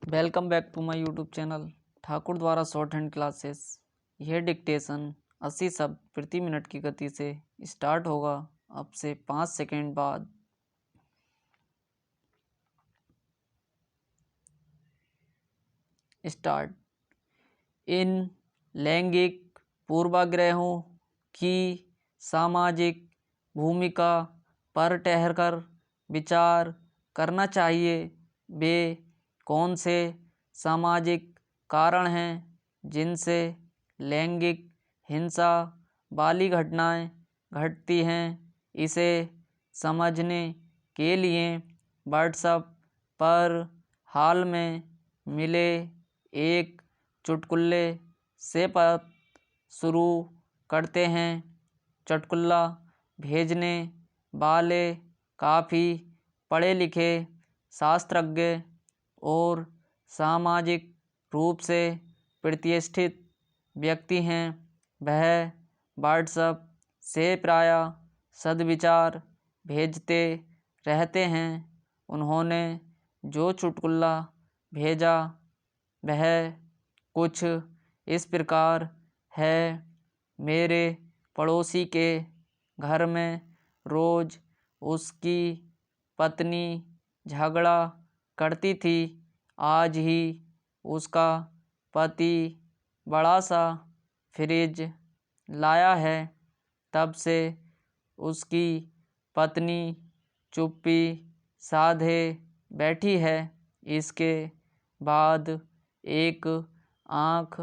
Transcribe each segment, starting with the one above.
Welcome back to my YouTube channel Thakur द्वारा shorthand classes. यह dictation 80 शब्द प्रति मिनट की गति से स्टार्ट होगा। अब से 5 सेकंड बाद। स्टार्ट। इन लैंगिक पूर्वाग्रहों की सामाजिक भूमिका पर ठहरकर विचार करना चाहिए। वे कौन से सामाजिक कारण हैं जिनसे लैंगिक हिंसा वाली घटनाएं घटती हैं? इसे समझने के लिए व्हाट्सएप पर हाल में मिले एक चुटकुले से बात शुरू करते हैं। चुटकुला भेजने वाले काफ़ी पढ़े लिखे शास्त्रज्ञ और सामाजिक रूप से प्रतिष्ठित व्यक्ति हैं। वह व्हाट्सएप से प्रायः सद्विचार भेजते रहते हैं। उन्होंने जो चुटकुला भेजा वह कुछ इस प्रकार है। मेरे पड़ोसी के घर में रोज़ उसकी पत्नी झगड़ा करती थी। आज ही उसका पति बड़ा सा फ्रिज लाया है। तब से उसकी पत्नी चुप्पी साधे बैठी है। इसके बाद एक आँख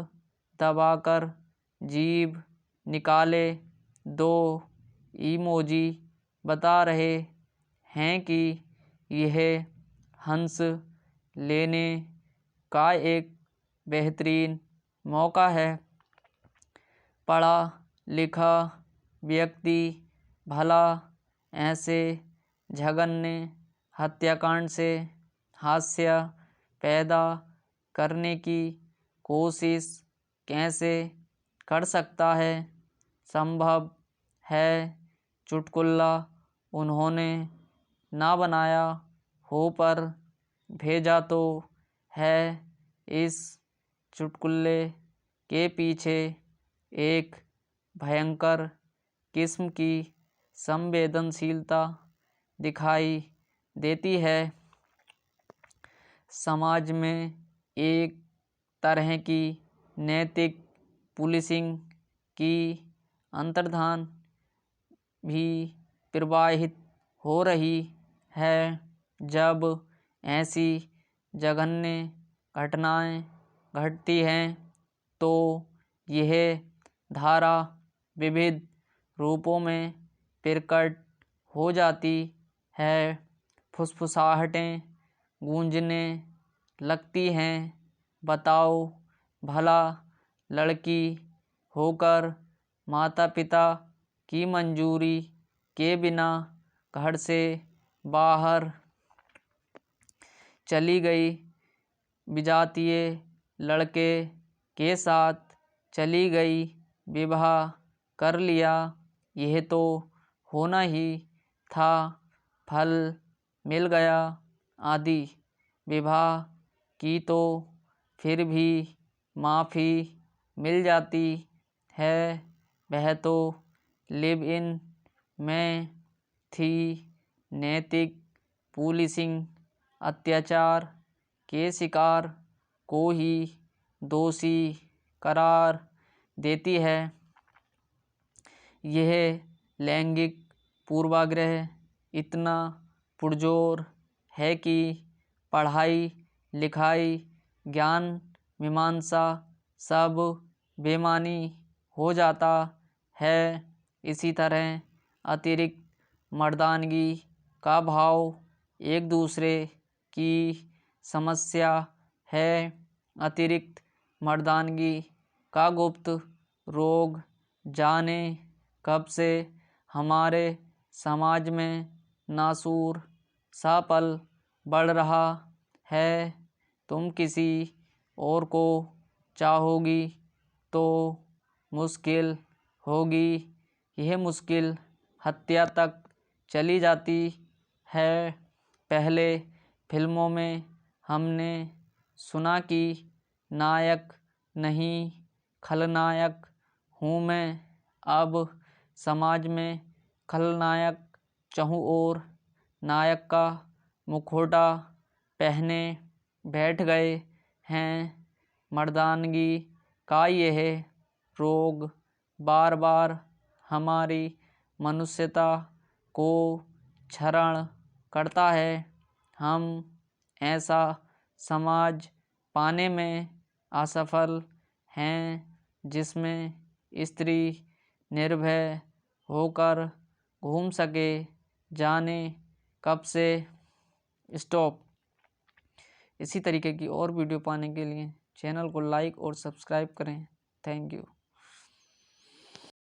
दबाकर जीभ निकाले दो इमोजी बता रहे हैं कि यह हंस लेने का एक बेहतरीन मौका है। पढ़ा लिखा व्यक्ति भला ऐसे जघन्य हत्याकांड से हास्य पैदा करने की कोशिश कैसे कर सकता है? संभव है चुटकुला उन्होंने ना बनाया हो पर भेजा तो है। इस चुटकुले के पीछे एक भयंकर किस्म की संवेदनशीलता दिखाई देती है। समाज में एक तरह की नैतिक पुलिसिंग की अंतर्धान भी प्रवाहित हो रही है। जब ऐसी जघन्य घटनाएं घटती हैं तो यह धारा विविध रूपों में प्रकट हो जाती है। फुसफुसाहटें गूंजने लगती हैं। बताओ भला लड़की होकर माता पिता की मंजूरी के बिना घर से बाहर चली गई, विजातीय लड़के के साथ चली गई, विवाह कर लिया, यह तो होना ही था, फल मिल गया आदि। विवाह की तो फिर भी माफ़ी मिल जाती है, वह तो लिव इन में थी। नैतिक पुलिसिंग अत्याचार के शिकार को ही दोषी करार देती है। यह लैंगिक पूर्वाग्रह इतना पुरजोर है कि पढ़ाई लिखाई ज्ञान मीमांसा सब बेमानी हो जाता है। इसी तरह अतिरिक्त मर्दानगी का भाव एक दूसरे की समस्या है। अतिरिक्त मर्दानगी का गुप्त रोग जाने कब से हमारे समाज में नासूर सा पल बढ़ रहा है। तुम किसी और को चाहोगी तो मुश्किल होगी। यह मुश्किल हत्या तक चली जाती है। पहले फिल्मों में हमने सुना कि नायक नहीं खलनायक हूँ मैं, अब समाज में खलनायक चहूँ और नायक का मुखौटा पहने बैठ गए हैं। मर्दानगी का यह रोग बार बार हमारी मनुष्यता को क्षरण करता है। हम ऐसा समाज पाने में असफल हैं जिसमें स्त्री निर्भय होकर घूम सके। जाने कब से स्टॉप। इसी तरीके की और वीडियो पाने के लिए चैनल को लाइक और सब्सक्राइब करें। Thank you.